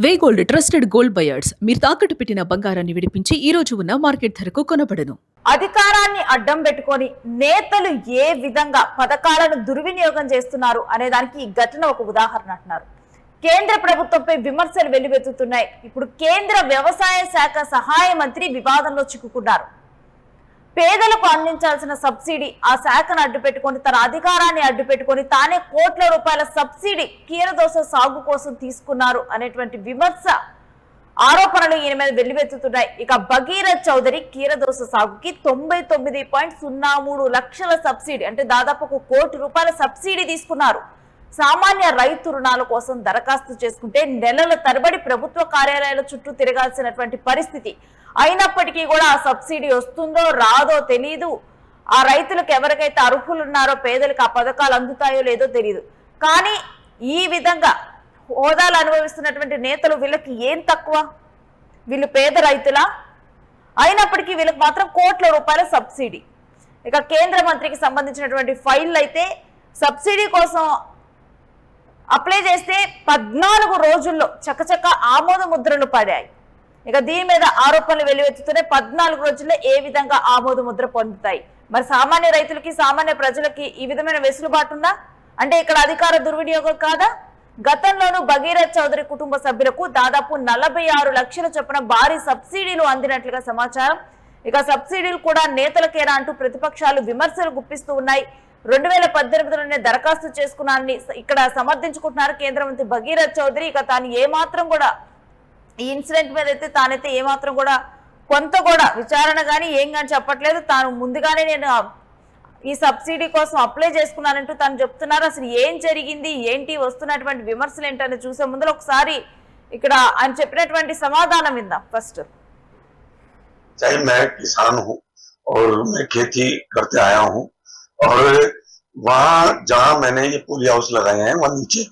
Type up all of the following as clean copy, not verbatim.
వే gold trusted gold buyers మీరు తాకట్టు పెట్టిన బంగారాన్ని విడిపించి ఈ రోజు ఉన్న మార్కెట్ ధరకు కొనబడను. అధికారాన్ని అడ్డం పెట్టుకొని నేతలు ఏ విధంగా పథకాలను దుర్వినియోగం చేస్తున్నారు అనే దానికి ఈ ఘటన ఒక ఉదాహరణ అంటున్నారు. కేంద్ర ప్రభుత్వంపై విమర్శలు వెల్లువెత్తుతున్నాయి. ఇప్పుడు కేంద్ర వ్యవసాయ శాఖ సహాయ మంత్రి వివాదంలో చిక్కుకున్నారు. పేదలకు అందించాల్సిన సబ్సిడీ ఆ శాఖను అడ్డుపెట్టుకొని తన అధికారాన్ని అడ్డుపెట్టుకొని తానే కోట్ల రూపాయల సబ్సిడీ కీరదోస సాగు కోసం తీసుకున్నారు అనేటువంటి విమర్శ ఆరోపణలు ఈయన మీద వెల్లువెత్తుతున్నాయి. ఇక భగీరథ్ చౌదరి కీరదోస సాగుకి 99.03 లక్షల సబ్సిడీ అంటే దాదాపు 1 కోటి రూపాయల సబ్సిడీ తీసుకున్నారు. సామాన్య రైతు రుణాల కోసం దరఖాస్తు చేసుకుంటే నెలల తరబడి ప్రభుత్వ కార్యాలయాల చుట్టూ తిరగాల్సినటువంటి పరిస్థితి. అయినప్పటికీ కూడా ఆ సబ్సిడీ వస్తుందో రాదో తెలియదు. ఆ రైతులకు ఎవరికైతే అర్హులు ఉన్నారో పేదలకు ఆ పథకాలు అందుతాయో లేదో తెలియదు. కానీ ఈ విధంగా హోదాలు అనుభవిస్తున్నటువంటి నేతలు వీళ్ళకి ఏం తక్కువ? వీళ్ళు పేద రైతులా? అయినప్పటికీ వీళ్ళకి మాత్రం కోట్ల రూపాయల సబ్సిడీ. ఇక కేంద్ర మంత్రికి సంబంధించినటువంటి ఫైళ్ళు అయితే సబ్సిడీ కోసం అప్లై చేస్తే 14 రోజుల్లో చకచక ఆమోద ముద్రలు పడాయి. ఇక దీని మీద ఆరోపణలు వెల్లువెత్తుతూనే 14 రోజుల్లో ఏ విధంగా ఆమోద ముద్ర పొందుతాయి? మరి సామాన్య రైతులకి సామాన్య ప్రజలకి ఈ విధమైన వెసులుబాటు ఉందా? అంటే ఇక్కడ అధికార దుర్వినియోగం కాదా? గతంలోనూ భగీరథ్ చౌదరి కుటుంబ సభ్యులకు దాదాపు 46 లక్షల చొప్పున భారీ సబ్సిడీలు అందినట్లుగా సమాచారం. ఇక సబ్సిడీలు కూడా నేతలకేనా అంటూ ప్రతిపక్షాలు విమర్శలు గుప్పిస్తూ ఉన్నాయి. 2018లోనే దరఖాస్తు చేసుకున్నారని ఇక్కడ సమర్థించుకుంటున్నారు కేంద్ర మంత్రి భగీరథ్ చౌదరి. ఇక తాను ఏమాత్రం కూడా ఈ ఇన్సిడెంట్ మీద అయితే తానైతే ఏమాత్రం కూడా కొంత కూడా విచారణ కానీ ఏం కానీ చెప్పట్లేదు. తాను ముందుగానే నేను ఈ సబ్సిడీ కోసం అప్లై చేసుకున్నానంటూ తాను చెప్తున్నారు. అసలు ఏం జరిగింది ఏంటి, వస్తున్నటువంటి విమర్శలు ఏంటని చూసే ముందు ఒకసారి ఇక్కడ ఆయన చెప్పినటువంటి సమాధానం విందాం. ఫస్ట్ मैं किसान हूँ और मैं खेती करते आया हूँ और वहाँ जहाँ मैंने ये पोली हाउस लगाए हैं वहाँ नीचे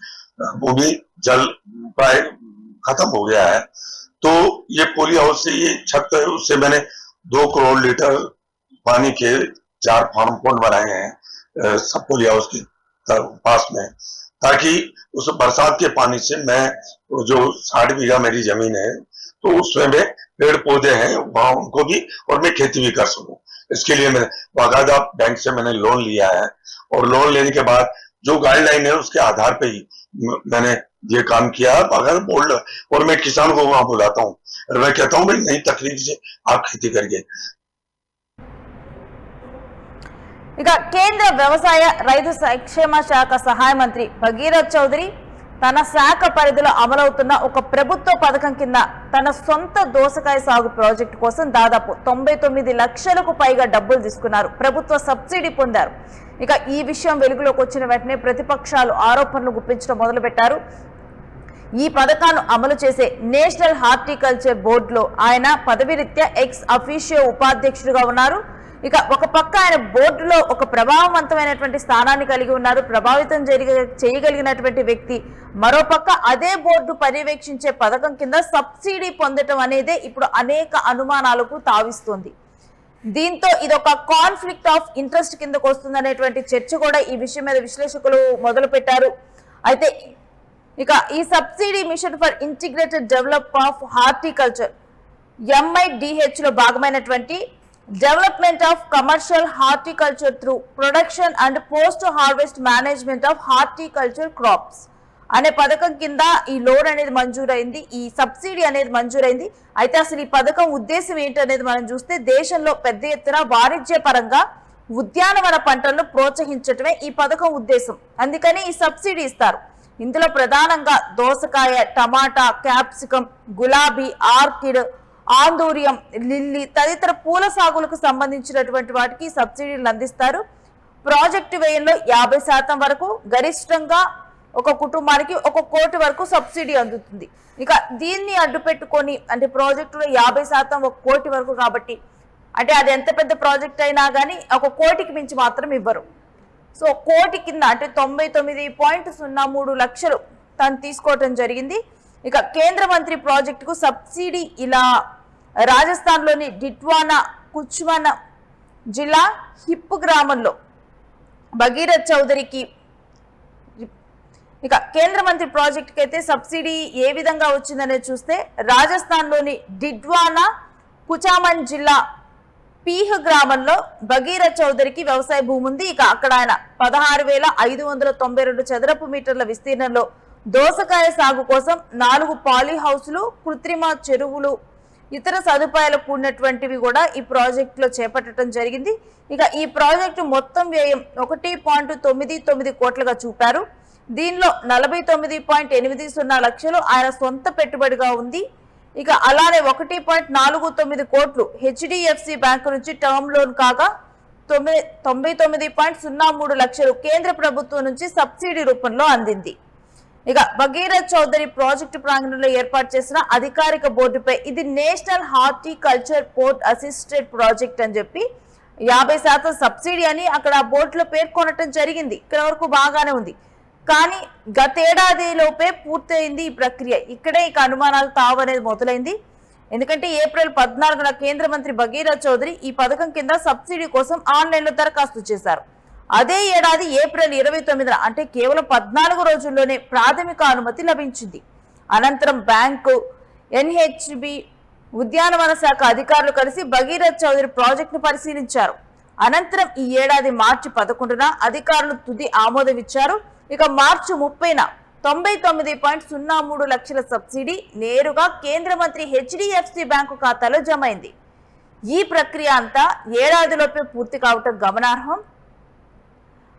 वो भी जल प्राय खत्म हो गया है। तो ये पोली हाउस से ये छत है उससे मैंने 2 करोड़ लीटर पानी के 4 फार्म पॉन्ड बनाए हैं सब पोली हाउस के पास में, ताकि उस बरसात के पानी से मैं जो 60 बीघा मेरी जमीन है तो उसमें में पेड़ पौधे हैं वहां उनको भी और मैं खेती भी कर सकूं। इसके लिए मैंने बाकायदा बैंक से मैंने लोन लिया है और लोन लेने के बाद जो गाइडलाइन है उसके आधार पे ही मैंने ये काम किया है बाकायदा बोल्ड। और मैं किसान को वहां बुलाता हूँ और मैं कहता हूँ भाई नई तकनीक से आप खेती करिए। ఇక కేంద్ర వ్యవసాయ రైతు సంక్షేమ శాఖ సహాయ మంత్రి భగీరథ్ చౌదరి తన శాఖ పరిధిలో అమలవుతున్న ఒక ప్రభుత్వ పథకం కింద తన సొంత దోసకాయ సాగు ప్రాజెక్టు కోసం దాదాపు 99 లక్షలకు పైగా డబ్బులు తీసుకున్నారు. ప్రభుత్వ సబ్సిడీ పొందారు. ఇక ఈ విషయం వెలుగులోకి వచ్చిన వెంటనే ప్రతిపక్షాలు ఆరోపణలు గుప్పించడం మొదలుపెట్టారు. ఈ పథకాన్ని అమలు చేసే నేషనల్ హార్టికల్చర్ బోర్డులో ఆయన పదవిరీత్యా ఎక్స్ అఫీషియో ఉపాధ్యక్షుడిగా ఉన్నారు. ఇక ఒక పక్క ఆయన బోర్డులో ఒక ప్రభావవంతమైనటువంటి స్థానాన్ని కలిగి ఉన్నారు, ప్రభావితం చేయగలిగినటువంటి వ్యక్తి. మరోపక్క అదే బోర్డు పర్యవేక్షించే పథకం కింద సబ్సిడీ పొందటం అనేదే ఇప్పుడు అనేక అనుమానాలకు తావిస్తుంది. దీంతో ఇదొక కాన్ఫ్లిక్ట్ ఆఫ్ ఇంట్రెస్ట్ కిందకు వస్తుందనేటువంటి చర్చ కూడా ఈ విషయం మీద విశ్లేషకులు మొదలు పెట్టారు. అయితే ఇక ఈ subsidy mission for integrated develop of horticulture MIDH లో భాగమైనటువంటి development of commercial horticulture through production and post harvest management of horticulture crops అనే పథకం కింద ఈ లోన్ అనేది మంజూరైంది, ఈ సబ్సిడీ అనేది మంజూరైంది. అయితే అసలు ఈ పథకం ఉద్దేశం ఏంటనేది మనం చూస్తే దేశంలో పెద్ద ఎత్తున వాణిజ్య పరంగా ఉద్యానవన పంటలను ప్రోత్సహించడమే ఈ పథకం ఉద్దేశం. అందుకని ఈ సబ్సిడీ ఇస్తారు. ఇందులో ప్రధానంగా దోసకాయ, టమాటా, క్యాప్సికం, గులాబీ, ఆర్కిడ్, ఆందూర్యం, లిల్లీ తదితర పూల సాగులకు సంబంధించినటువంటి వాటికి సబ్సిడీలు అందిస్తారు. ప్రాజెక్టు వ్యయంలో 50% వరకు, గరిష్టంగా ఒక కుటుంబానికి 1 కోటి వరకు సబ్సిడీ అందుతుంది. ఇక దీన్ని అడ్డుపెట్టుకొని అంటే ప్రాజెక్టులో 50% 1 కోటి వరకు కాబట్టి అంటే అది ఎంత పెద్ద ప్రాజెక్ట్ అయినా కానీ 1 కోటికి మించి మాత్రం ఇవ్వరు. సో కోటి కింద అంటే 99.03 లక్షలు తను తీసుకోవటం జరిగింది. ఇక కేంద్ర మంత్రి ప్రాజెక్టుకు సబ్సిడీ ఇలా రాజస్థాన్లోని డిట్వానా కుచ్వానా జిల్లా హిప్ గ్రామంలో భగీరథ్ చౌదరికి ఇక కేంద్ర మంత్రి ప్రాజెక్టుకి అయితే సబ్సిడీ ఏ విధంగా వచ్చిందనేది చూస్తే రాజస్థాన్లోని డిడ్వానా కుచామన్ జిల్లా పీహ్ గ్రామంలో భగీరథ్ చౌదరికి వ్యవసాయ భూమి ఉంది. ఇక అక్కడ ఆయన 16,592 చదరపు మీటర్ల విస్తీర్ణంలో దోసకాయ సాగు కోసం 4 పాలీ హౌస్లు, కృత్రిమ చెరువులు, ఇతర సదుపాయాలు కూడినటువంటివి కూడా ఈ ప్రాజెక్టులో చేపట్టడం జరిగింది. ఇక ఈ ప్రాజెక్టు మొత్తం వ్యయం 1.99 కోట్లుగా చూపారు. దీనిలో 49.80 లక్షలు ఆయన సొంత పెట్టుబడిగా ఉంది. ఇక అలానే 1.49 కోట్లు హెచ్డిఎఫ్సి బ్యాంకు నుంచి టర్మ్ లోన్ కాగా 99.03 లక్షలు కేంద్ర ప్రభుత్వం నుంచి సబ్సిడీ రూపంలో అందింది. ఇక భగీరథ్ చౌదరి ప్రాజెక్టు ప్రాంగణంలో ఏర్పాటు చేసిన అధికారిక బోర్డుపై ఇది national horticulture port assisted project అని చెప్పి 50% సబ్సిడీ అని అక్కడ బోర్డులో పేర్కొనటం జరిగింది. ఇక్కడ వరకు బాగానే ఉంది. కానీ గతేడాదిలోపే పూర్తయింది ఈ ప్రక్రియ. ఇక్కడే ఇక అనుమానాలు తావనేది మొదలైంది. ఎందుకంటే ఏప్రిల్ 14న కేంద్ర మంత్రి భగీరథ్ చౌదరి ఈ పథకం కింద సబ్సిడీ కోసం ఆన్లైన్లో దరఖాస్తు చేశారు. అదే ఏడాది ఏప్రిల్ 29న అంటే కేవలం 14 రోజుల్లోనే ప్రాథమిక అనుమతి లభించింది. అనంతరం బ్యాంకు, ఎన్హెచ్బి, ఉద్యానవన శాఖ అధికారులు కలిసి భగీరథ్ చౌదరి ప్రాజెక్టును పరిశీలించారు. అనంతరం ఈ ఏడాది మార్చి 11న అధికారులు తుది ఆమోదం ఇచ్చారు. ఇక మార్చి 30న 99.03 లక్షల సబ్సిడీ నేరుగా కేంద్ర మంత్రి హెచ్డిఎఫ్సి బ్యాంకు ఖాతాలో జమ అయింది. ఈ ప్రక్రియ అంతా ఏడాదిలోపే పూర్తి కావటం గమనార్హం.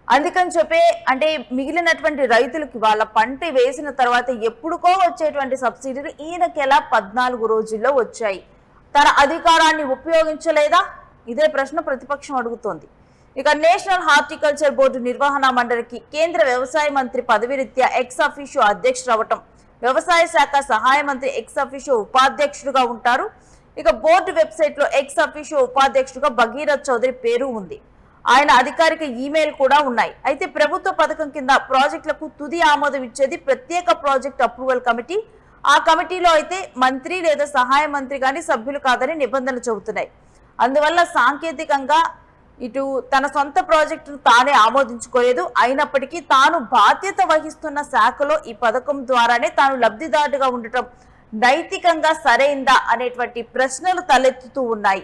అందుకని చెప్పే అంటే మిగిలినటువంటి రైతులకి వాళ్ళ పంట వేసిన తర్వాత ఎప్పుడుకో వచ్చేటువంటి సబ్సిడీలు ఈయనకెలా 14 రోజుల్లో వచ్చాయి. తన అధికారాన్ని ఉపయోగించలేదా? ఇదే ప్రశ్న ప్రతిపక్షం అడుగుతోంది. ఇక నేషనల్ హార్టికల్చర్ బోర్డు నిర్వహణ మండలికి కేంద్ర వ్యవసాయ మంత్రి పదవిరీత్యా ఎక్స్ అఫీషియో అధ్యక్షుడు అవటం, వ్యవసాయ శాఖ సహాయ మంత్రి ఎక్స్ అఫీషియో ఉపాధ్యక్షుడుగా ఉంటారు. ఇక బోర్డు వెబ్సైట్ లో ఎక్స్ అఫీషియో ఉపాధ్యక్షుడుగా భగీరథ్ చౌదరి పేరు ఉంది. ఆయన అధికారిక ఈమెయిల్ కూడా ఉన్నాయి. అయితే ప్రభుత్వ పథకం కింద ప్రాజెక్టులకు తుది ఆమోదం ఇచ్చేది ప్రత్యేక ప్రాజెక్ట్ అప్రూవల్ కమిటీ. ఆ కమిటీలో అయితే మంత్రి లేదా సహాయ మంత్రి కానీ సభ్యులు కాదని నిబంధనలు చెబుతున్నాయి. అందువల్ల సాంకేతికంగా ఇటు తన సొంత ప్రాజెక్టును తానే ఆమోదించుకోలేదు. అయినప్పటికీ తాను బాధ్యత వహిస్తున్న శాఖలో ఈ పథకం ద్వారానే తాను లబ్ధిదారుగా ఉండటం నైతికంగా సరైందా అనేటువంటి ప్రశ్నలు తలెత్తుతూ ఉన్నాయి.